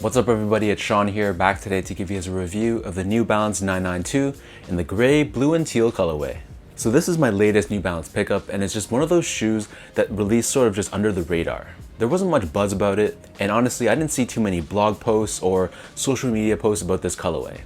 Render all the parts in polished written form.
What's up everybody, it's Sean here, back today to give you guys a review of the New Balance 992 in the gray, blue, and teal colorway. So this is my latest New Balance pickup, and it's just one of those shoes that released sort of just under the radar. There wasn't much buzz about it, and honestly I didn't see too many blog posts or social media posts about this colorway.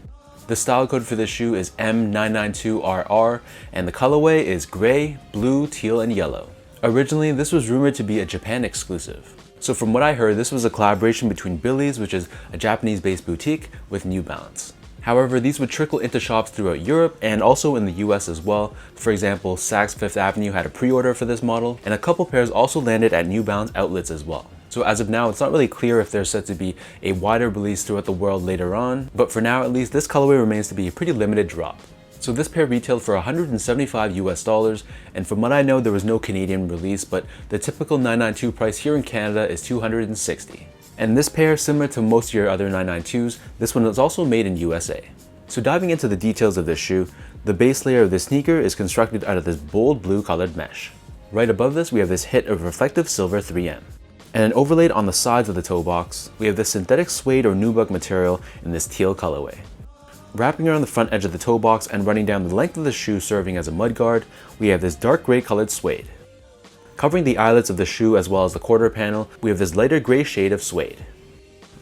The style code for this shoe is M992RR, and the colorway is gray, blue, teal, and yellow. Originally, this was rumored to be a Japan exclusive. So from what I heard, this was a collaboration between Billy's, which is a Japanese-based boutique, with New Balance. However, these would trickle into shops throughout Europe and also in the US as well. For example, Saks Fifth Avenue had a pre-order for this model, and a couple pairs also landed at New Balance outlets as well. So as of now, it's not really clear if there's set to be a wider release throughout the world later on, but for now at least, this colorway remains to be a pretty limited drop. So this pair retailed for $175 US, and from what I know, there was no Canadian release, but the typical 992 price here in Canada is $260. And this pair, similar to most of your other 992s, this one is also made in USA. So diving into the details of this shoe, the base layer of this sneaker is constructed out of this bold blue colored mesh. Right above this, we have this hit of reflective silver 3M. And then overlaid on the sides of the toe box, we have this synthetic suede or nubuck material in this teal colorway. Wrapping around the front edge of the toe box and running down the length of the shoe serving as a mudguard, we have this dark gray colored suede. Covering the eyelets of the shoe as well as the quarter panel, we have this lighter gray shade of suede.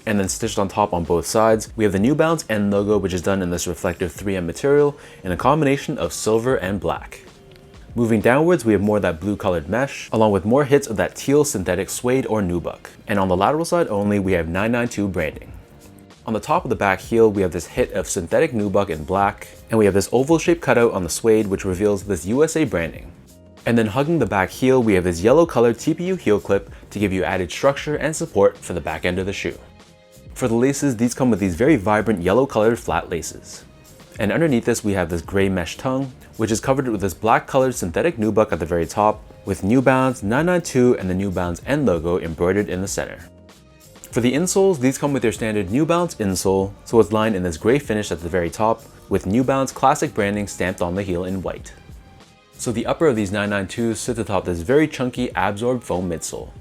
And then stitched on top on both sides, we have the New Balance N logo, which is done in this reflective 3M material in a combination of silver and black. Moving downwards, we have more of that blue colored mesh, along with more hits of that teal synthetic suede or nubuck. And on the lateral side only, we have 992 branding. On the top of the back heel, we have this hit of synthetic nubuck in black, and we have this oval shaped cutout on the suede which reveals this USA branding. And then hugging the back heel, we have this yellow colored TPU heel clip to give you added structure and support for the back end of the shoe. For the laces, these come with these very vibrant yellow colored flat laces. And underneath this, we have this gray mesh tongue, which is covered with this black colored synthetic nubuck at the very top, with New Balance 992 and the New Balance N logo embroidered in the center. For the insoles, these come with your standard New Balance insole, so it's lined in this gray finish at the very top, with New Balance classic branding stamped on the heel in white. So the upper of these 992s sits atop this very chunky Absorb foam midsole.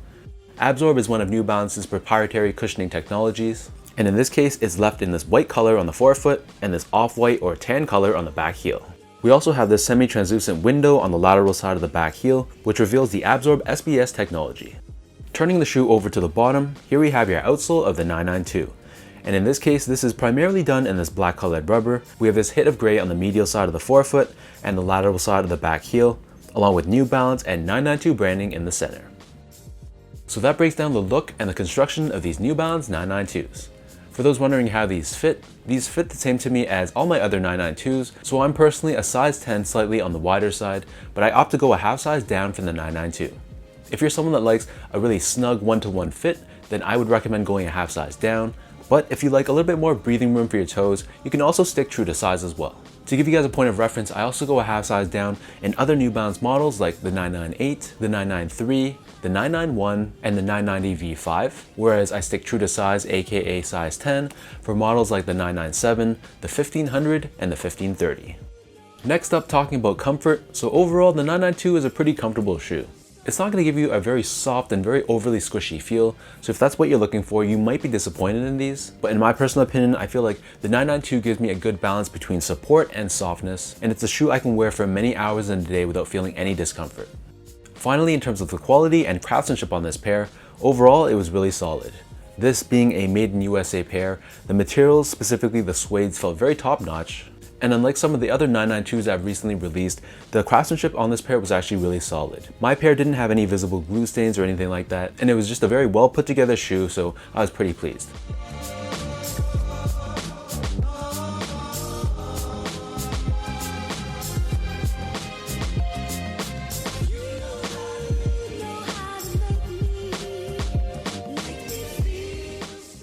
Absorb is one of New Balance's proprietary cushioning technologies, and in this case, it's left in this white color on the forefoot and this off-white or tan color on the back heel. We also have this semi-translucent window on the lateral side of the back heel, which reveals the Absorb SBS technology. Turning the shoe over to the bottom, here we have your outsole of the 992. And in this case, this is primarily done in this black colored rubber. We have this hit of gray on the medial side of the forefoot and the lateral side of the back heel, along with New Balance and 992 branding in the center. So that breaks down the look and the construction of these New Balance 992s. For those wondering how these fit the same to me as all my other 992s, so I'm personally a size 10 slightly on the wider side, but I opt to go a half size down from the 992. If you're someone that likes a really snug one-to-one fit, then I would recommend going a half size down, but if you like a little bit more breathing room for your toes, you can also stick true to size as well. To give you guys a point of reference, I also go a half size down in other New Balance models like the 998, the 993, the 991, and the 990 V5, whereas I stick true to size, aka size 10, for models like the 997, the 1500, and the 1530. Next up, talking about comfort, so overall the 992 is a pretty comfortable shoe. It's not going to give you a very soft and very overly squishy feel, so if that's what you're looking for, you might be disappointed in these. But in my personal opinion, I feel like the 992 gives me a good balance between support and softness, and it's a shoe I can wear for many hours in a day without feeling any discomfort. Finally, in terms of the quality and craftsmanship on this pair, overall it was really solid. This being a made in USA pair, the materials, specifically the suedes, felt very top notch. And unlike some of the other 992s I've recently released, the craftsmanship on this pair was actually really solid. My pair didn't have any visible glue stains or anything like that, and it was just a very well put together shoe, so I was pretty pleased.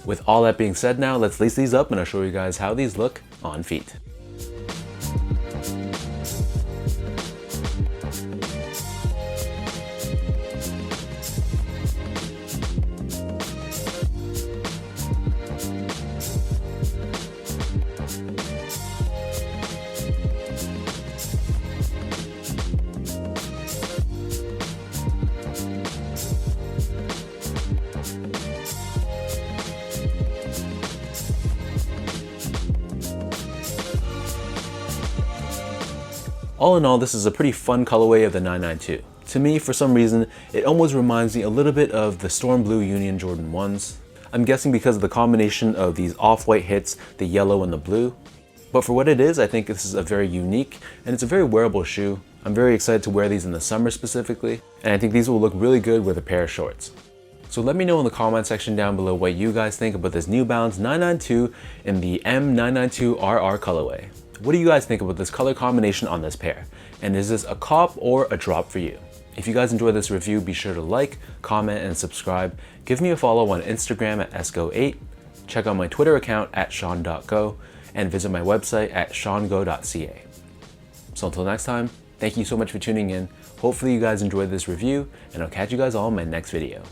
With all that being said now, let's lace these up and I'll show you guys how these look on feet. All in all, this is a pretty fun colorway of the 992. To me, for some reason, it almost reminds me a little bit of the Storm Blue Union Jordan 1s. I'm guessing because of the combination of these off-white hits, the yellow and the blue. But for what it is, I think this is a very unique and it's a very wearable shoe. I'm very excited to wear these in the summer specifically, and I think these will look really good with a pair of shorts. So let me know in the comment section down below what you guys think about this New Balance 992 in the M992RR colorway. What do you guys think about this color combination on this pair? And is this a cop or a drop for you? If you guys enjoyed this review, be sure to like, comment, and subscribe. Give me a follow on Instagram at esco8. Check out my Twitter account at sean.go and visit my website at seango.ca. So until next time, thank you so much for tuning in. Hopefully you guys enjoyed this review, and I'll catch you guys all in my next video.